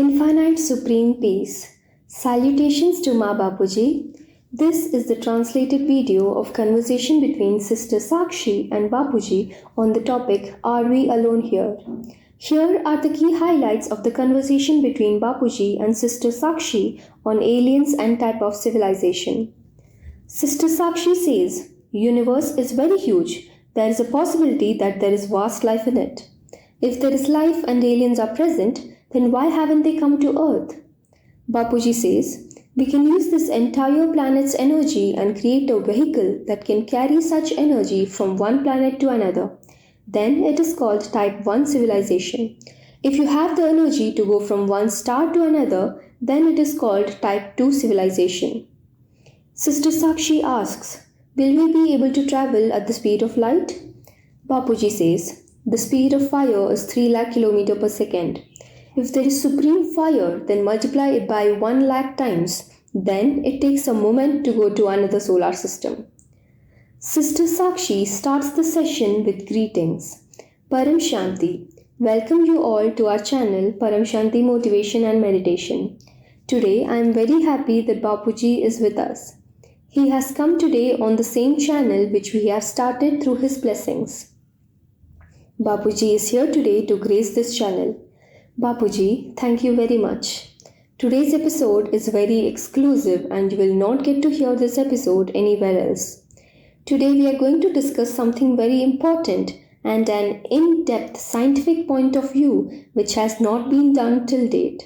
Infinite Supreme Peace. Salutations to Ma Bapuji. This is the translated video of conversation between Sister Sakshi and Bapuji on the topic Are We Alone Here? Here are the key highlights of the conversation between Bapuji and Sister Sakshi on aliens and type of civilization. Sister Sakshi says, Universe is very huge. There is a possibility that there is vast life in it. If there is life and aliens are present, then why haven't they come to Earth? Bapuji says, we can use this entire planet's energy and create a vehicle that can carry such energy from one planet to another. Then it is called Type 1 civilization. If you have the energy to go from one star to another, then it is called Type 2 civilization. Sister Sakshi asks, will we be able to travel at the speed of light? Bapuji says, the speed of fire is 3 lakh km per second. If there is supreme fire, then multiply it by 1 lakh times. Then it takes a moment to go to another solar system. Sister Sakshi starts the session with greetings. Paramshanti. Welcome you all to our channel Paramshanti Motivation and Meditation. Today I am very happy that Bapuji is with us. He has come today on the same channel which we have started through his blessings. Bapuji is here today to grace this channel. Bapuji, thank you very much. Today's episode is very exclusive and you will not get to hear this episode anywhere else. Today we are going to discuss something very important and an in-depth scientific point of view which has not been done till date.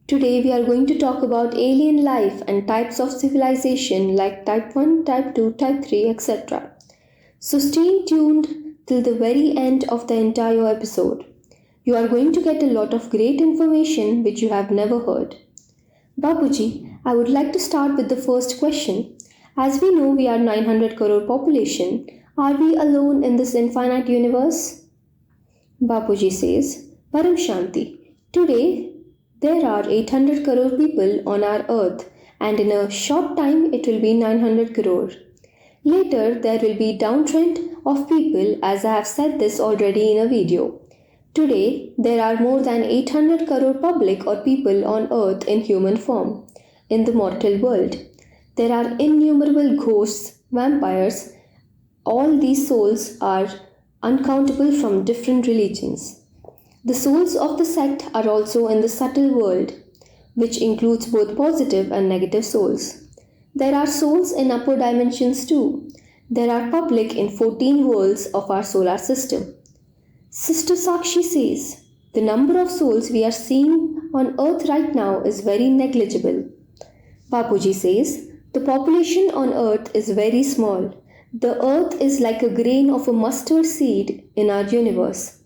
Today we are going to talk about alien life and types of civilization like Type 1, Type 2, Type 3, etc. So stay tuned till the very end of the entire episode. You are going to get a lot of great information which you have never heard. Bapuji, I would like to start with the first question. As we know we are 900 crore population, are we alone in this infinite universe? Bapuji says, Paramshanti, today there are 800 crore people on our earth and in a short time it will be 900 crore. Later there will be downtrend of people as I have said this already in a video. Today there are more than 800 crore public or people on earth in human form, in the mortal world. There are innumerable ghosts, vampires. All these souls are uncountable from different religions. The souls of the sect are also in the subtle world, which includes both positive and negative souls. There are souls in upper dimensions too. There are public in 14 worlds of our solar system. Sister Sakshi says, the number of souls we are seeing on earth right now is very negligible. Bapuji says, the population on earth is very small. The earth is like a grain of a mustard seed in our universe.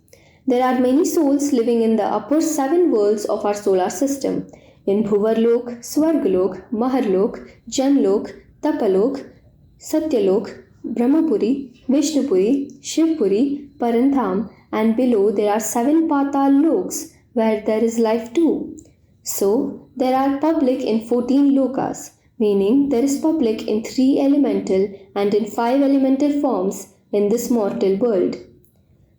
There are many souls living in the upper 7 worlds of our solar system, in Bhuvarlok, Swargalok, Maharlok, Janlok, Tapalok, Satyalok, Brahmapuri, Vishnupuri, Shivpuri, Parandham, and below there are 7 Patal Loks where there is life too. So, there are public in 14 lokas, meaning there is public in 3 elemental and in 5 elemental forms in this mortal world.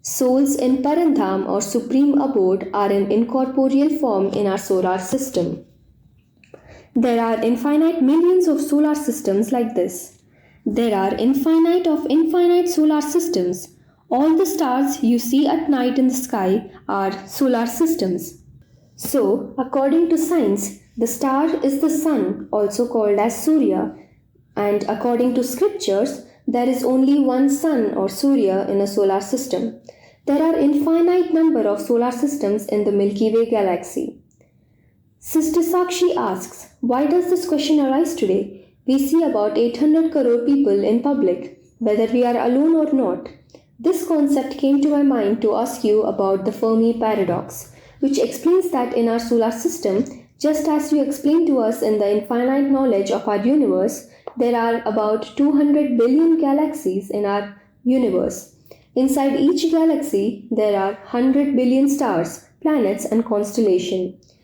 Souls in Parandham or Supreme Abode are in incorporeal form in our solar system. There are infinite millions of solar systems like this. There are infinite of infinite solar systems. All the stars you see at night in the sky are solar systems. So, according to science, the star is the sun, also called as Surya, and according to scriptures, there is only one sun or Surya in a solar system. There are infinite number of solar systems in the Milky Way galaxy. Sister Sakshi asks, why does this question arise today? We see about 800 crore people in public, whether we are alone or not. This concept came to my mind to ask you about the Fermi paradox, which explains that in our solar system, just as you explained to us in the infinite knowledge of our universe, there are about 200 billion galaxies in our universe. Inside each galaxy, there are 100 billion stars, planets and constellations.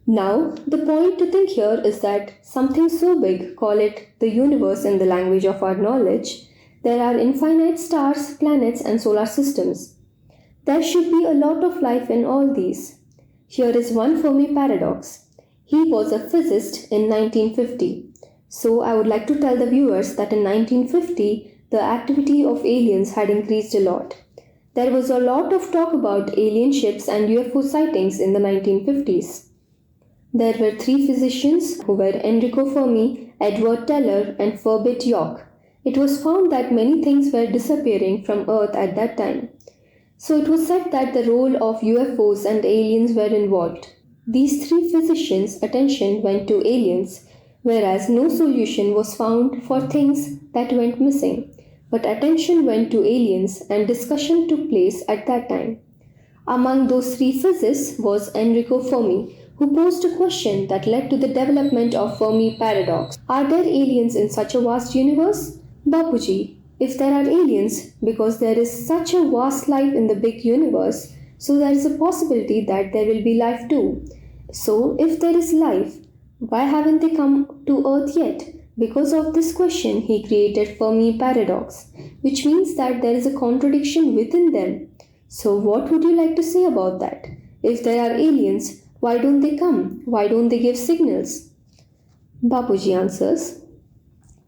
Now, the point to think here is that something so big, call it the universe in the language of our knowledge, there are infinite stars, planets and solar systems. There should be a lot of life in all these. Here is one Fermi paradox. He was a physicist in 1950. So I would like to tell the viewers that in 1950, the activity of aliens had increased a lot. There was a lot of talk about alien ships and UFO sightings in the 1950s. There were three physicians who were Enrico Fermi, Edward Teller, and Forbit York. It was found that many things were disappearing from Earth at that time. So it was said that the role of UFOs and aliens were involved. These three physicians' attention went to aliens, whereas no solution was found for things that went missing. But attention went to aliens and discussion took place at that time. Among those three physicists was Enrico Fermi, who posed a question that led to the development of Fermi paradox. Are there aliens in such a vast universe? Bapuji, if there are aliens, because there is such a vast life in the big universe, so there is a possibility that there will be life too. So if there is life, why haven't they come to Earth yet? Because of this question, he created Fermi paradox, which means that there is a contradiction within them. So what would you like to say about that? If there are aliens, why don't they come? Why don't they give signals? Bapuji answers,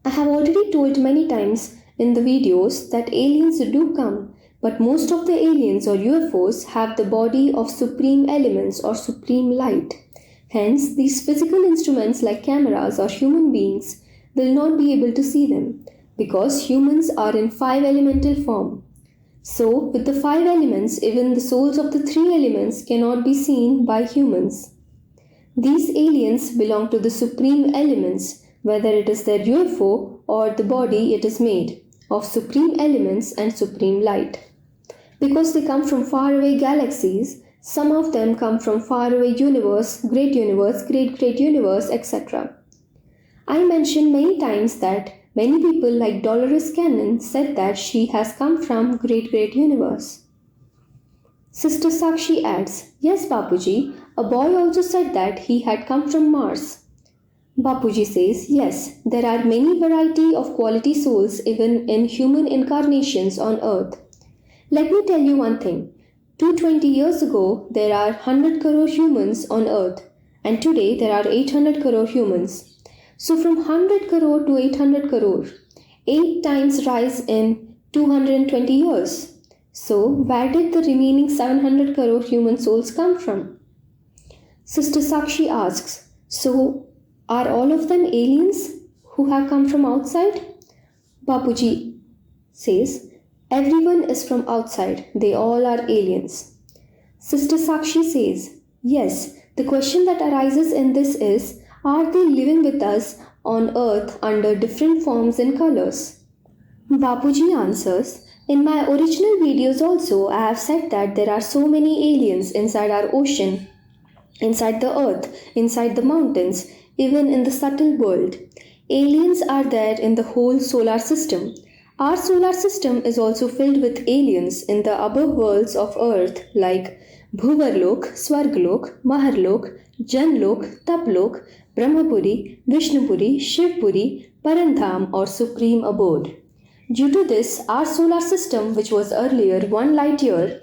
I have already told many times in the videos that aliens do come, but most of the aliens or UFOs have the body of supreme elements or supreme light. Hence, these physical instruments like cameras or human beings will not be able to see them because humans are in 5 elemental form. So, with the 5 elements, even the souls of the 3 elements cannot be seen by humans. These aliens belong to the supreme elements, whether it is their UFO or the body it is made of supreme elements and supreme light. Because they come from faraway galaxies, some of them come from faraway universe, great universe, etc. I mentioned many times that many people like Dolores Cannon said that she has come from great universe. Sister Sakshi adds, yes Bapuji, a boy also said that he had come from Mars. Bapuji says, yes, there are many variety of quality souls even in human incarnations on earth. Let me tell you one thing. 220 years ago, there are 100 crore humans on earth and today there are 800 crore humans. So from 100 crore to 800 crore, 8 times rise in 220 years. So where did the remaining 700 crore human souls come from? Sister Sakshi asks, so are all of them aliens who have come from outside? Bapuji says, everyone is from outside. They all are aliens. Sister Sakshi says, yes, the question that arises in this is, are they living with us on earth under different forms and colors? Bapuji answers, in my original videos also, I have said that there are so many aliens inside our ocean, inside the earth, inside the mountains, even in the subtle world. Aliens are there in the whole solar system. Our solar system is also filled with aliens in the above worlds of earth like Bhuvarlok, Swarglok, Maharlok, Janlok, Taplok, Brahmapuri, Vishnupuri, Shivpuri, Parandham or Supreme Abode. Due to this, our solar system, which was earlier 1 light year,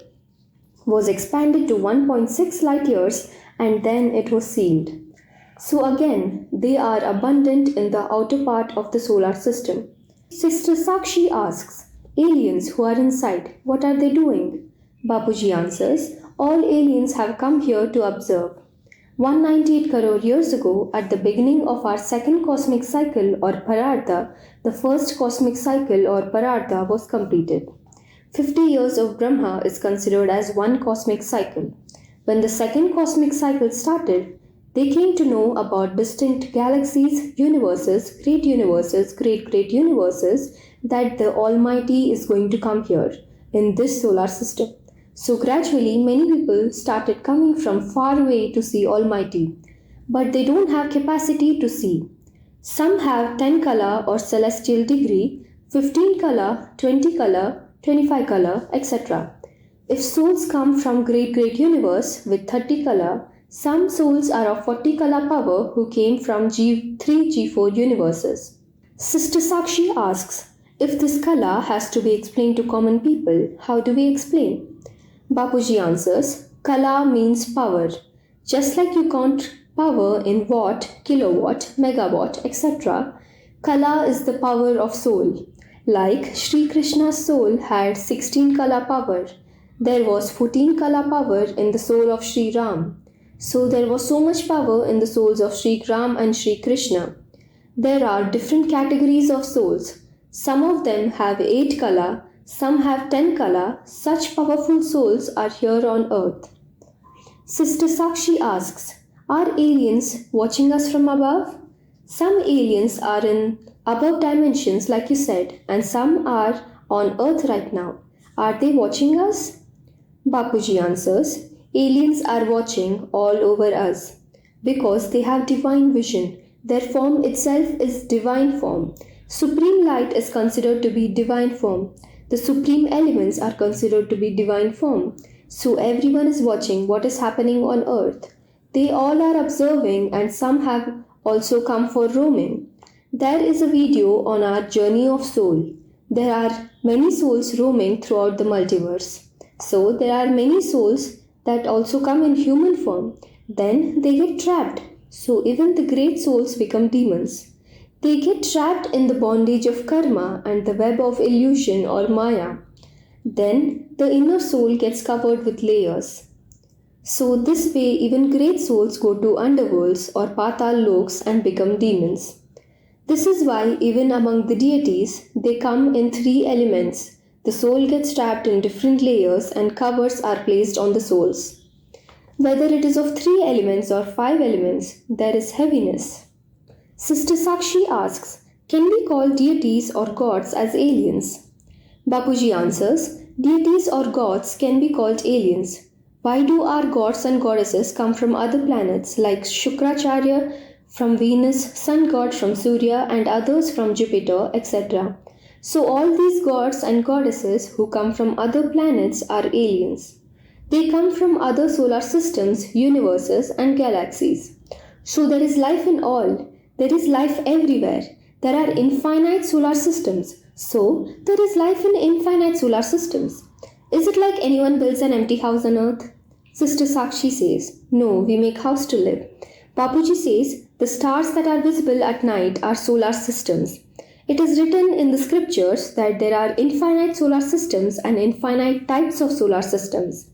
was expanded to 1.6 light years and then it was sealed. So again, they are abundant in the outer part of the solar system. Sister Sakshi asks, aliens who are inside, what are they doing? Bapuji answers, all aliens have come here to observe. 198 crore years ago, at the beginning of our second cosmic cycle or Parartha, the first cosmic cycle or Parartha was completed. 50 years of Brahma is considered as one cosmic cycle. When the second cosmic cycle started, they came to know about distinct galaxies, universes, great universes, great universes, that the Almighty is going to come here in this solar system. So gradually many people started coming from far away to see Almighty, but they don't have capacity to see. Some have 10 kala or celestial degree, 15 kala, 20 kala, 25 kala, etc. If souls come from great universe with 30 kala, some souls are of 40 kala power who came from G3, G4 universes. Sister Sakshi asks, if this kala has to be explained to common people, how do we explain? Bapuji answers, kala means power. Just like you count power in watt, kilowatt, megawatt, etc., Kala is the power of soul. Like Sri Krishna's soul had 16 Kala power, there was 14 Kala power in the soul of Sri Ram. So there was so much power in the souls of Sri Ram and Sri Krishna. There are different categories of souls. Some of them have 8 Kala, some have 10 Kala. Such powerful souls are here on earth. Sister Sakshi asks, are aliens watching us from above? Some aliens are in above dimensions like you said, and some are on earth right now. Are they watching us? Bapuji answers, aliens are watching all over us because they have divine vision. Their form itself is divine form. Supreme light is considered to be divine form. The supreme elements are considered to be divine form. So everyone is watching what is happening on earth. They all are observing and some have also come for roaming. There is a video on our journey of soul. There are many souls roaming throughout the multiverse. So there are many souls that also come in human form. Then they get trapped. So even the great souls become demons. They get trapped in the bondage of karma and the web of illusion or maya. Then the inner soul gets covered with layers. So this way even great souls go to underworlds or patal loks and become demons. This is why even among the deities, they come in 3 elements. The soul gets trapped in different layers and covers are placed on the souls. Whether it is of 3 elements or 5 elements, there is heaviness. Sister Sakshi asks, can we call deities or gods as aliens? Bapuji answers, deities or gods can be called aliens. Why do our gods and goddesses come from other planets like Shukracharya from Venus, sun god from Surya and others from Jupiter, etc.? So all these gods and goddesses who come from other planets are aliens. They come from other solar systems, universes and galaxies. So there is life in all. There is life everywhere. There are infinite solar systems. So there is life in infinite solar systems. Is it like anyone builds an empty house on earth? Sister Sakshi says, no, we make house to live. Bapuji says, the stars that are visible at night are solar systems. It is written in the scriptures that there are infinite solar systems and infinite types of solar systems.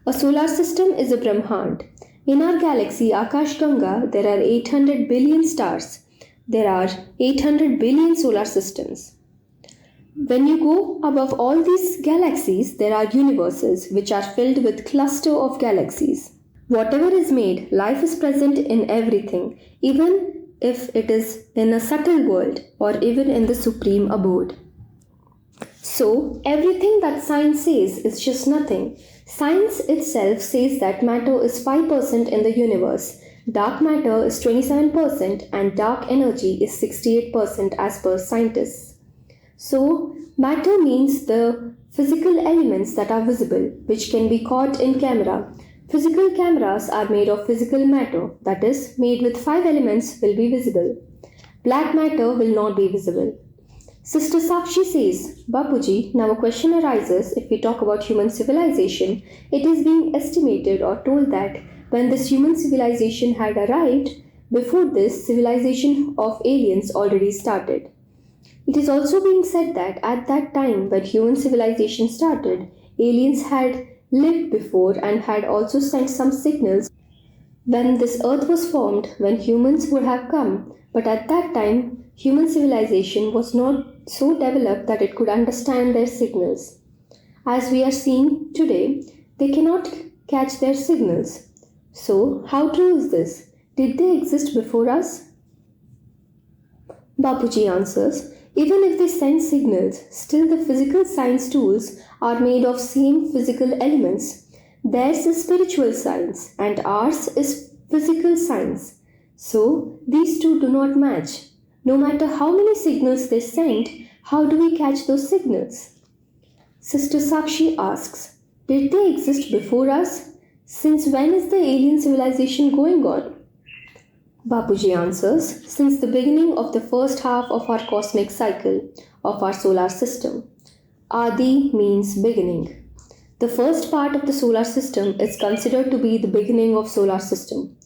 A solar system is a Brahmand. In our galaxy Akash Ganga, there are 800 billion stars. There are 800 billion solar systems. When you go above all these galaxies, there are universes which are filled with cluster of galaxies. Whatever is made, life is present in everything, even if it is in a subtle world or even in the supreme abode. So, everything that science says is just nothing. Science itself says that matter is 5% in the universe, dark matter is 27% and dark energy is 68% as per scientists. So, matter means the physical elements that are visible, which can be caught in camera. Physical cameras are made of physical matter, that is, made with 5 elements will be visible. Black matter will not be visible. Sister Sakshi says, Bapuji, now a question arises if we talk about human civilization. It is being estimated or told that when this human civilization had arrived, before this, civilization of aliens already started. It is also being said that at that time when human civilization started, aliens had lived before and had also sent some signals when this earth was formed, when humans would have come. But at that time, human civilization was not so developed that it could understand their signals. As we are seeing today, they cannot catch their signals. So, how true is this? Did they exist before us? Bapuji answers, even if they send signals, still the physical science tools are made of same physical elements. Theirs is spiritual science and ours is physical science. So, these two do not match. No matter how many signals they send, how do we catch those signals? Sister Sakshi asks, did they exist before us? Since when is the alien civilization going on? Bapuji answers, since the beginning of the first half of our cosmic cycle of our solar system. Adi means beginning. The first part of the solar system is considered to be the beginning of solar system.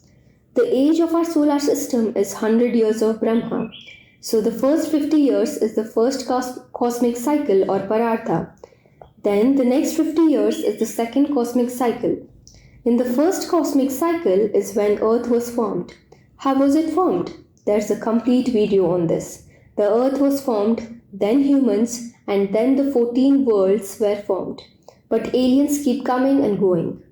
The age of our solar system is 100 years of Brahma. So the first 50 years is the first cosmic cycle or parartha. Then the next 50 years is the second cosmic cycle. In the first cosmic cycle is when Earth was formed. How was it formed? There's a complete video on this. The Earth was formed, then humans, and then the 14 worlds were formed. But aliens keep coming and going.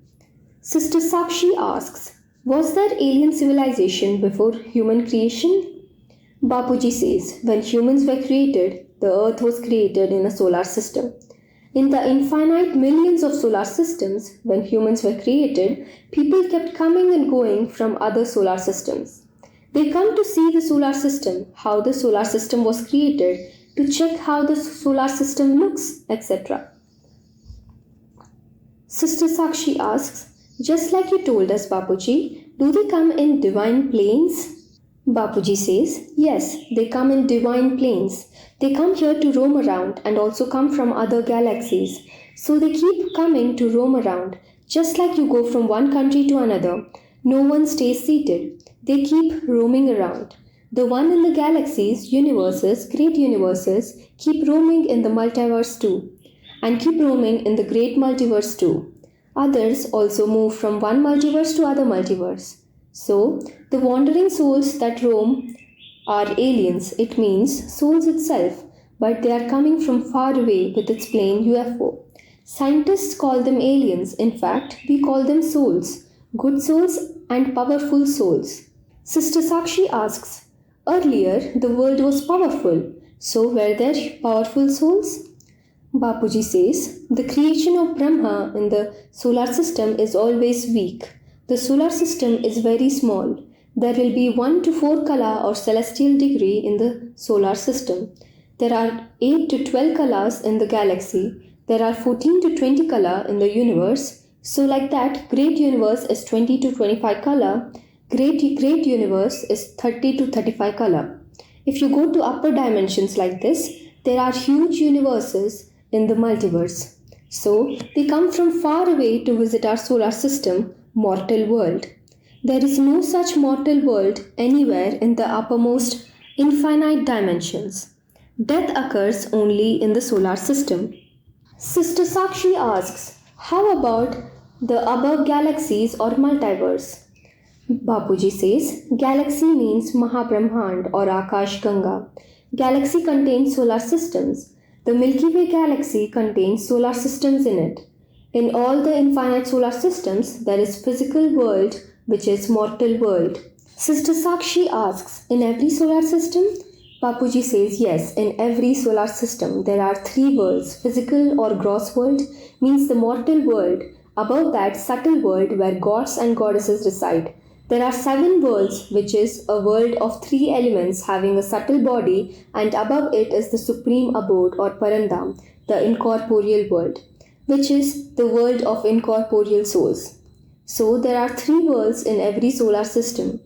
Sister Sakshi asks, was there alien civilization before human creation? Bapuji says, when humans were created, the Earth was created in a solar system. In the infinite millions of solar systems, when humans were created, people kept coming and going from other solar systems. They come to see the solar system, how the solar system was created, to check how the solar system looks, etc. Sister Sakshi asks, just like you told us, Bapuji, do they come in divine planes? Bapuji says, yes, they come in divine planes. They come here to roam around and also come from other galaxies. So they keep coming to roam around. Just like you go from one country to another, no one stays seated. They keep roaming around. The one in the galaxies, universes, great universes, keep roaming in the multiverse too. And keep roaming in the great multiverse too. Others also move from one multiverse to other multiverse. So, the wandering souls that roam are aliens. It means souls itself, but they are coming from far away with its plane UFO. Scientists call them aliens. In fact, we call them souls, good souls and powerful souls. Sister Sakshi asks, earlier the world was powerful, so were there powerful souls? Bapuji says, the creation of Brahma in the solar system is always weak. The solar system is very small. There will be 1 to 4 kala or celestial degree in the solar system. There are 8 to 12 kalas in the galaxy. There are 14 to 20 kala in the universe. So like that, great universe is 20 to 25 kala. Great universe is 30 to 35 kala. If you go to upper dimensions like this, there are huge universes in the multiverse. So they come from far away to visit our solar system, mortal world. There is no such mortal world anywhere in the uppermost infinite dimensions. Death occurs only in the solar system. Sister Sakshi asks, how about the above galaxies or multiverse? Bapuji says, galaxy means Mahabrahmand or Akash Ganga. Galaxy contains solar systems. The Milky Way galaxy contains solar systems in it. In all the infinite solar systems, there is physical world, which is mortal world. Sister Sakshi asks, in every solar system? Bapuji says, yes, in every solar system there are 3 worlds. Physical or gross world means the mortal world. Above that, subtle world where gods and goddesses reside. There are 7 worlds, which is a world of 3 elements having a subtle body, and above it is the supreme abode or parandam, the incorporeal world, which is the world of incorporeal souls. So there are 3 worlds in every solar system.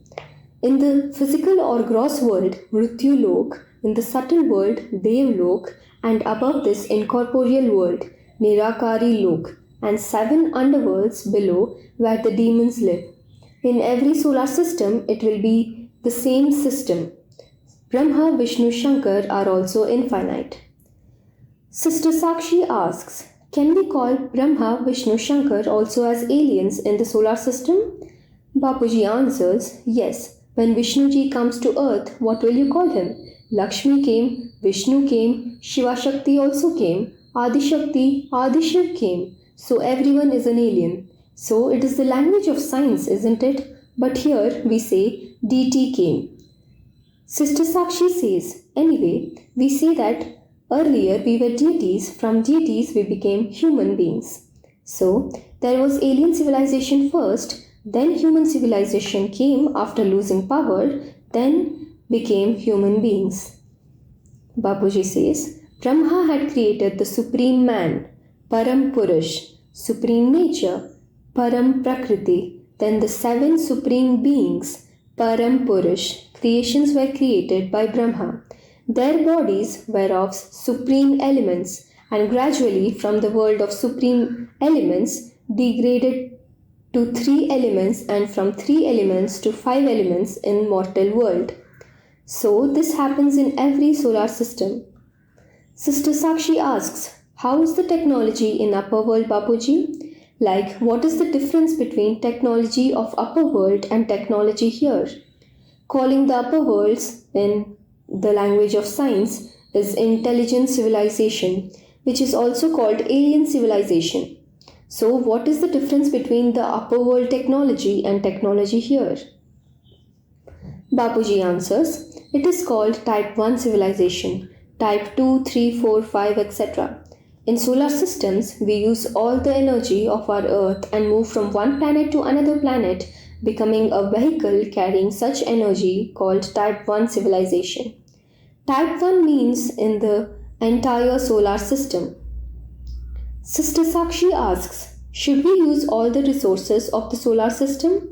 In the physical or gross world, Mrityu Lok, in the subtle world, Dev Lok, and above this incorporeal world, Nirakari Lok, and 7 underworlds below where the demons live. In every solar system, it will be the same system. Brahma, Vishnu, Shankar are also infinite. Sister Sakshi asks, can we call Brahma, Vishnu, Shankar also as aliens in the solar system? Bapuji answers, yes. When Vishnuji comes to earth, what will you call him? Lakshmi came, Vishnu came, Shiva Shakti also came, Adi Shakti, Adi Shiv came. So everyone is an alien. So it is the language of science, isn't it? But here we say DT came. Sister Sakshi says, anyway, we say that earlier we were deities, from deities we became human beings. So there was alien civilization first, then human civilization came after losing power, then became human beings. Bapuji says, Brahma had created the supreme man, Param Purush, supreme nature, Param Prakriti. Then the 7 supreme beings, Param Purush, creations were created by Brahma. Their bodies were of supreme elements and gradually from the world of supreme elements degraded to 3 elements, and from 3 elements to 5 elements in mortal world. So this happens in every solar system. Sister Sakshi asks, how is the technology in upper world, Bapuji? Like, what is the difference between technology of upper world and technology here? Calling the upper worlds in the language of science is intelligent civilization, which is also called alien civilization. So, what is the difference between the upper world technology and technology here? Bapuji answers, it is called type 1 civilization, type 2, 3, 4, 5, etc. In solar systems, we use all the energy of our Earth and move from one planet to another planet, becoming a vehicle carrying such energy called type 1 civilization. Type 1 means in the entire solar system. Sister Sakshi asks, should we use all the resources of the solar system?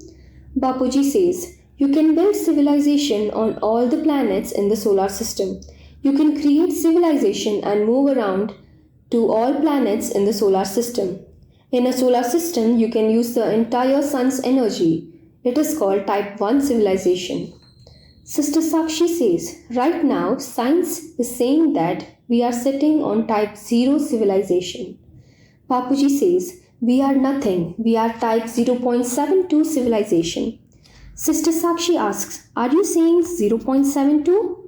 Bapuji says, you can build civilization on all the planets in the solar system. You can create civilization and move around to all planets in the solar system. In a solar system, you can use the entire sun's energy. It is called type 1 civilization. Sister Sakshi says, right now science is saying that we are sitting on type 0 civilization. Bapuji says, we are nothing, we are type 0.72 civilization. Sister Sakshi asks, are you saying 0.72?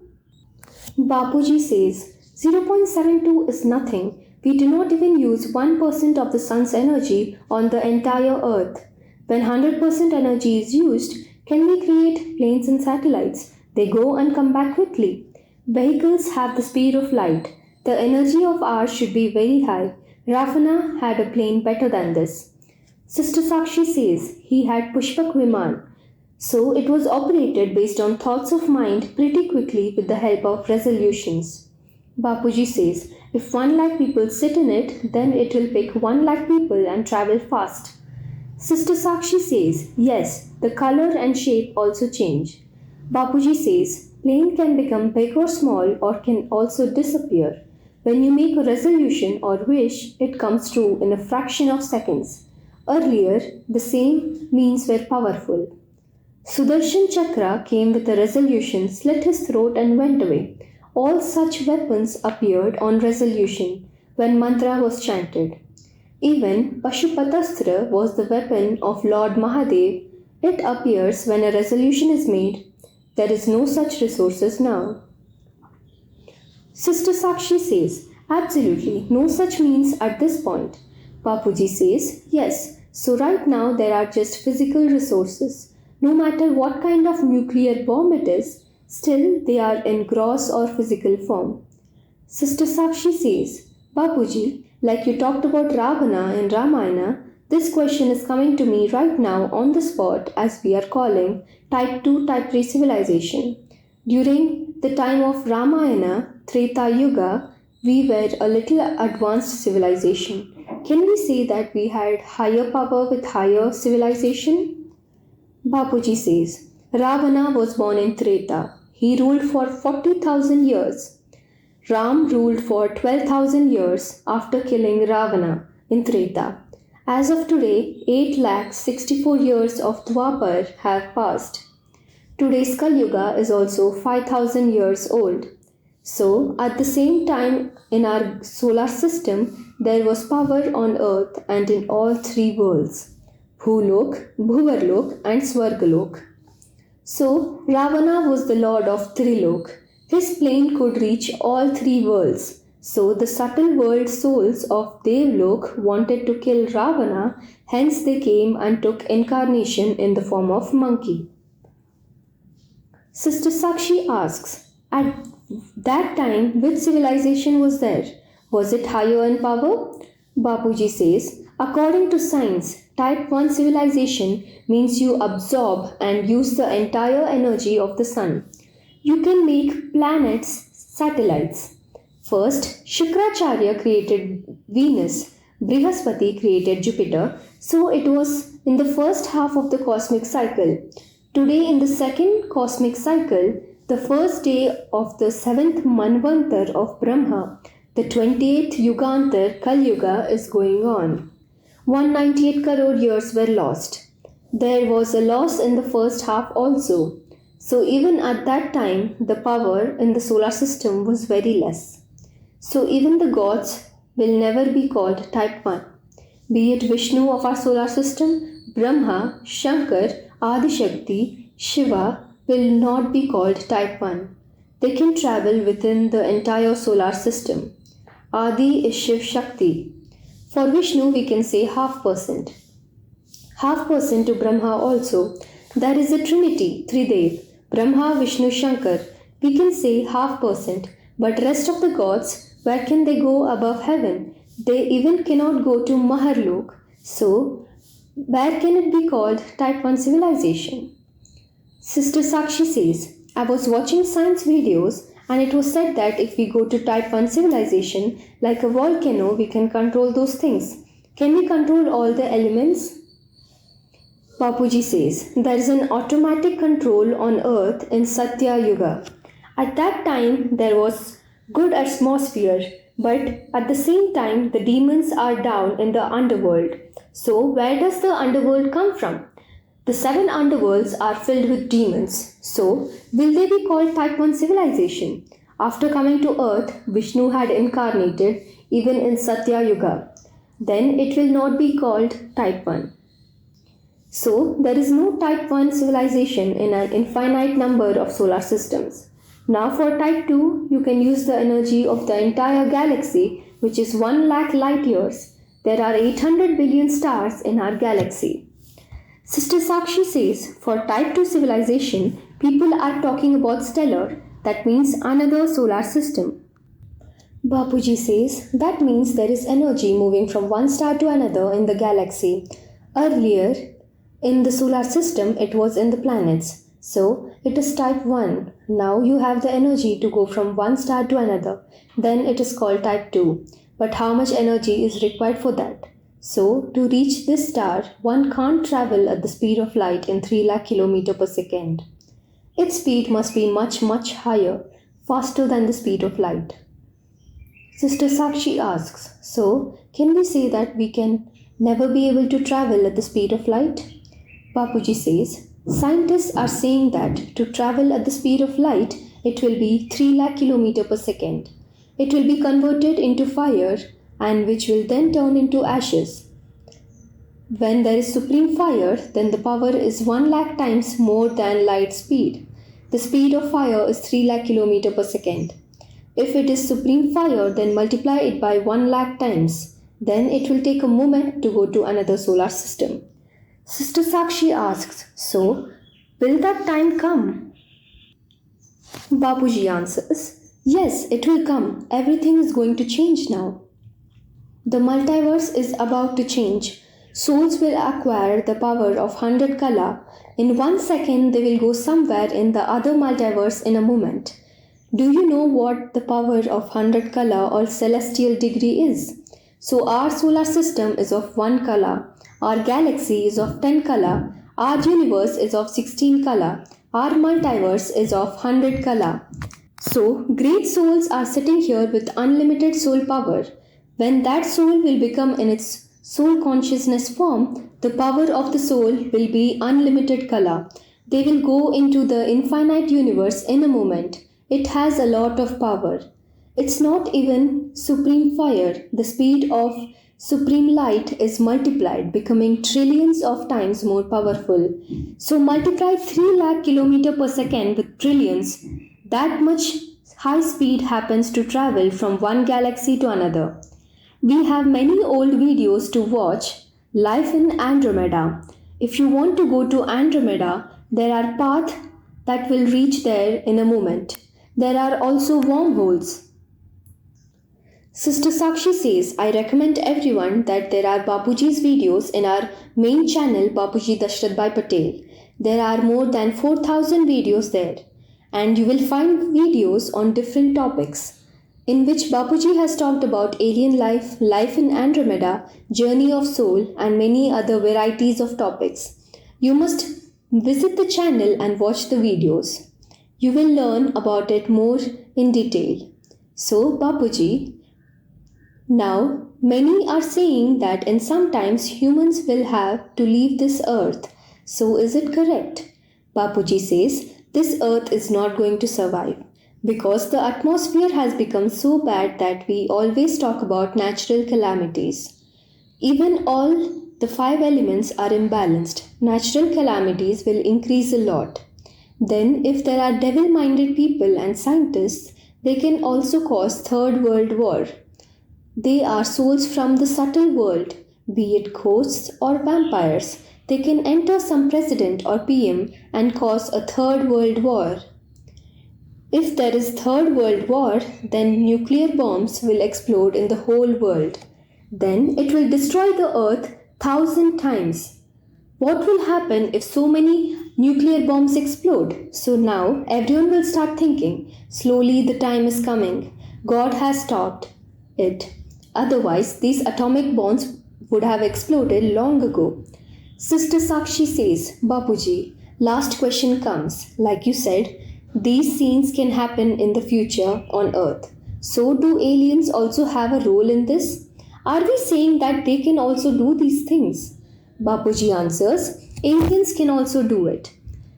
Bapuji says, 0.72 is nothing. We do not even use 1% of the sun's energy on the entire earth. When 100% energy is used, can we create planes and satellites? They go and come back quickly. Vehicles have the speed of light. The energy of ours should be very high. Ravana had a plane better than this. Sister Sakshi says he had Pushpak Viman. So it was operated based on thoughts of mind pretty quickly with the help of resolutions. Bapuji says, if 1 lakh people sit in it, then it will pick 1 lakh people and travel fast. Sister Sakshi says, yes, the color and shape also change. Bapuji says, plane can become big or small or can also disappear. When you make a resolution or wish, it comes true in a fraction of seconds. Earlier, the same means were powerful. Sudarshan Chakra came with a resolution, slit his throat and went away. All such weapons appeared on resolution when mantra was chanted. Even Pashupatastra was the weapon of Lord Mahadev. It appears when a resolution is made. There is no such resources now. Sister Sakshi says, absolutely, no such means at this point. Bapuji says, yes, so right now there are just physical resources. No matter what kind of nuclear bomb it is, still they are in gross or physical form. Sister Sakshi says, Bapuji, like you talked about Ravana in Ramayana, this question is coming to me right now on the spot as we are calling type 2, type 3 civilization. During the time of Ramayana, Treta Yuga, we were a little advanced civilization. Can we say that we had higher power with higher civilization? Bapuji says, Ravana was born in Treta. He ruled for 40,000 years. Ram ruled for 12,000 years after killing Ravana in Treta. As of today, 8,64 years of Dwapar have passed. Today's Kali Yuga is also 5,000 years old. So, at the same time in our solar system, there was power on earth and in all 3 worlds, Bhulok, Bhuvarlok and Swargalok. So, Ravana was the lord of Trilok. His plane could reach all 3 worlds. So, the subtle world souls of Devlok wanted to kill Ravana, hence they came and took incarnation in the form of monkey. Sister Sakshi asks, at that time, which civilization was there? Was it higher in power? Bapuji says, according to science, type 1 civilization means you absorb and use the entire energy of the sun. You can make planets, satellites. First, Shukracharya created Venus, Brihaspati created Jupiter, so it was in the first half of the cosmic cycle. Today, in the second cosmic cycle, the first day of the 7th Manvantar of Brahma, The 28th Yugantar Kal Yuga is going on. 198 crore years were lost. There was a loss in the first half also. So even at that time, the power in the solar system was very less. So even the gods will never be called type 1. Be it Vishnu of our solar system, Brahma, Shankar, Adishakti, Shiva will not be called type 1. They can travel within the entire solar system. Adi is Shiv Shakti. For Vishnu we can say half percent. Half percent to Brahma also. There is a trinity, Tridev, Brahma, Vishnu, Shankar. We can say half percent. But rest of the gods, where can they go above heaven? They even cannot go to Maharlok. So, where can it be called type 1 civilization? Sister Sakshi says, I was watching science videos and it was said that if we go to type 1 civilization, like a volcano, we can control those things. Can we control all the elements? Bapuji says, there is an automatic control on earth in Satya Yuga. At that time, there was good atmosphere, but at the same time, the demons are down in the underworld. So, where does the underworld come from? The 7 underworlds are filled with demons. So, will they be called type 1 civilization? After coming to earth, Vishnu had incarnated even in Satya Yuga. Then it will not be called type 1. So, there is no type 1 civilization in an infinite number of solar systems. Now for type 2, you can use the energy of the entire galaxy, which is 1 lakh light years. There are 800 billion stars in our galaxy. Sister Sakshi says, for type 2 civilization, people are talking about stellar, that means another solar system. Bapuji says, that means there is energy moving from one star to another in the galaxy. Earlier, in the solar system, it was in the planets. So, it is type 1. Now you have the energy to go from one star to another. Then it is called type 2. But how much energy is required for that? So, to reach this star, one can't travel at the speed of light in 3 lakh km per second. Its speed must be much, much higher, faster than the speed of light. Sister Sakshi asks, so can we say that we can never be able to travel at the speed of light? Bapuji says, scientists are saying that to travel at the speed of light, it will be 3 lakh km per second. It will be converted into fire and which will then turn into ashes. When there is supreme fire, then the power is 1 lakh times more than light speed. The speed of fire is 3 lakh km per second. If it is supreme fire, then multiply it by 1 lakh times. Then it will take a moment to go to another solar system. Sister Sakshi asks, so, will that time come? Bapuji answers, yes, it will come. Everything is going to change now. The multiverse is about to change. Souls will acquire the power of 100 kala. In 1 second, they will go somewhere in the other multiverse in a moment. Do you know what the power of 100 kala or celestial degree is? So our solar system is of 1 kala. Our galaxy is of 10 kala, our universe is of 16 kala, our multiverse is of 100 kala. So, great souls are sitting here with unlimited soul power. When that soul will become in its soul consciousness form, the power of the soul will be unlimited kala. They will go into the infinite universe in a moment. It has a lot of power. It's not even supreme fire. The speed of supreme light is multiplied, becoming trillions of times more powerful. So multiply 3 lakh km per second with trillions. That much high speed happens to travel from one galaxy to another. We have many old videos to watch. Life in Andromeda. If you want to go to Andromeda, there are paths that will reach there in a moment. There are also wormholes. Sister Sakshi says, I recommend everyone that there are Bapuji's videos in our main channel Bapuji Dashrathbhai Patel. There are more than 4,000 videos there, and you will find videos on different topics in which Bapuji has talked about alien life, life in Andromeda, journey of soul, and many other varieties of topics. You must visit the channel and watch the videos. You will learn about it more in detail. So, Bapuji, Now, many are saying that in some times humans will have to leave this earth. So is it correct? Bapuji says this earth is not going to survive because the atmosphere has become so bad that we always talk about natural calamities. Even all the five elements are imbalanced. Natural calamities will increase a lot. Then, if there are devil minded people and scientists, they can also cause Third World War. They are souls from the subtle world, be it ghosts or vampires. They can enter some president or PM and cause a third world war. If there is third world war, then nuclear bombs will explode in the whole world. Then it will destroy the earth 1,000 times. What will happen if so many nuclear bombs explode? So now everyone will start thinking, slowly the time is coming. God has stopped it. Otherwise, these atomic bombs would have exploded long ago. Sister Sakshi says, Bapuji, last question comes. Like you said, these scenes can happen in the future on Earth. So, do aliens also have a role in this? Are we saying that they can also do these things? Bapuji answers, aliens can also do it.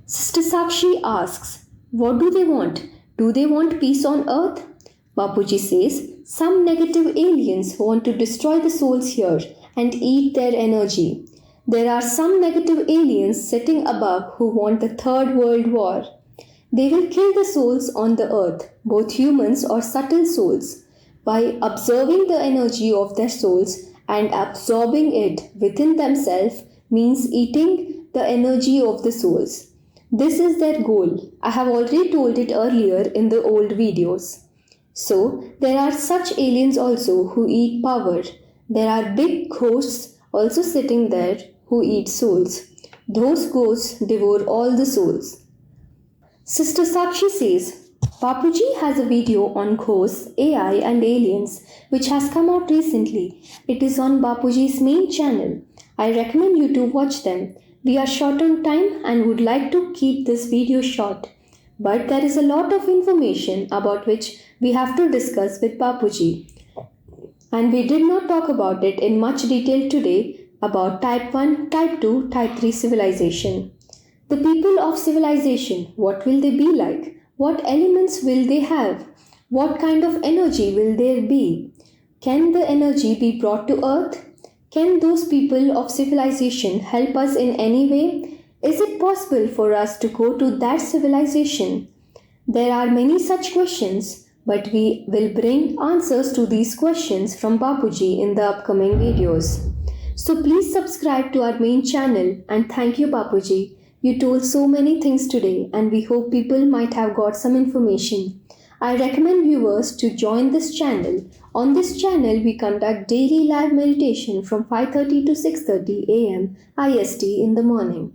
Sister Sakshi asks, what do they want? Do they want peace on Earth? Bapuji says, some negative aliens want to destroy the souls here and eat their energy. There are some negative aliens sitting above who want the Third World War. They will kill the souls on the earth, both humans or subtle souls, by observing the energy of their souls and absorbing it within themselves means eating the energy of the souls. This is their goal. I have already told it earlier in the old videos. So, there are such aliens also who eat power. There are big ghosts also sitting there who eat souls. Those ghosts devour all the souls. Sister Sakshi says, Bapuji has a video on ghosts, AI and aliens which has come out recently. It is on Bapuji's main channel. I recommend you to watch them. We are short on time and would like to keep this video short. But there is a lot of information about which we have to discuss with Bapuji. And we did not talk about it in much detail today about Type 1, Type 2, Type 3 civilization. The people of civilization, what will they be like? What elements will they have? What kind of energy will there be? Can the energy be brought to Earth? Can those people of civilization help us in any way? Is it possible for us to go to that civilization? There are many such questions, but we will bring answers to these questions from Bapuji in the upcoming videos. So please subscribe to our main channel and thank you Bapuji. You told so many things today and we hope people might have got some information. I recommend viewers to join this channel. On this channel, we conduct daily live meditation from 5:30 to 6:30 am IST in the morning.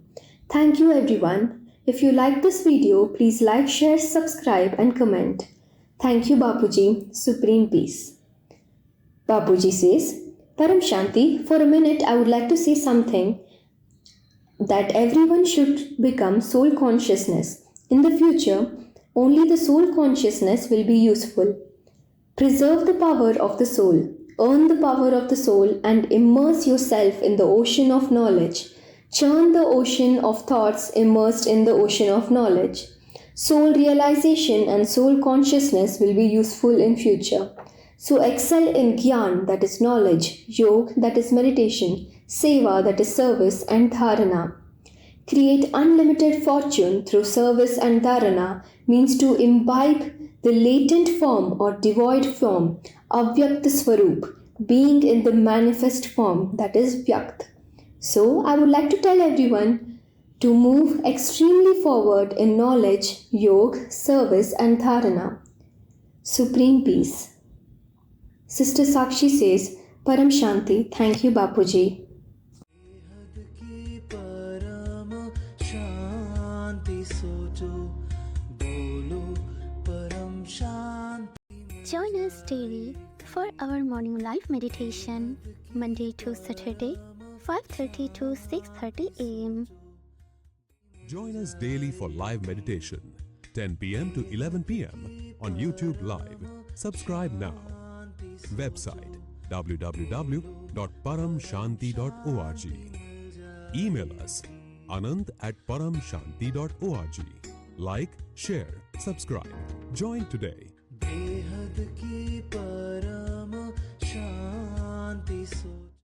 Thank you everyone. If you like this video, please like, share, subscribe and comment. Thank you Bapuji. Supreme Peace. Bapuji says, paramshanti, for a minute I would like to say something that everyone should become soul consciousness. In the future, only the soul consciousness will be useful. Preserve the power of the soul, earn the power of the soul and immerse yourself in the ocean of knowledge. Churn the ocean of thoughts immersed in the ocean of knowledge. Soul realization and soul consciousness will be useful in future. So excel in Gyan, that is knowledge, Yog, that is meditation, Seva, that is service, and Dharana. Create unlimited fortune through service and Dharana means to imbibe the latent form or devoid form, Avyakta Swarup, being in the manifest form, that is Vyakt. So, I would like to tell everyone to move extremely forward in knowledge, Yog, service, and Dharana. Supreme Peace. Sister Sakshi says, Param Shanti, thank you Bapuji. Join us daily for our morning live meditation, Monday to Saturday, 5:30 to 6:30 am. Join us daily for live meditation, 10 p.m. to 11 p.m. on YouTube Live. Subscribe now. Website www.paramshanti.org. Email us anant@paramshanti.org. Like, share, subscribe. Join today.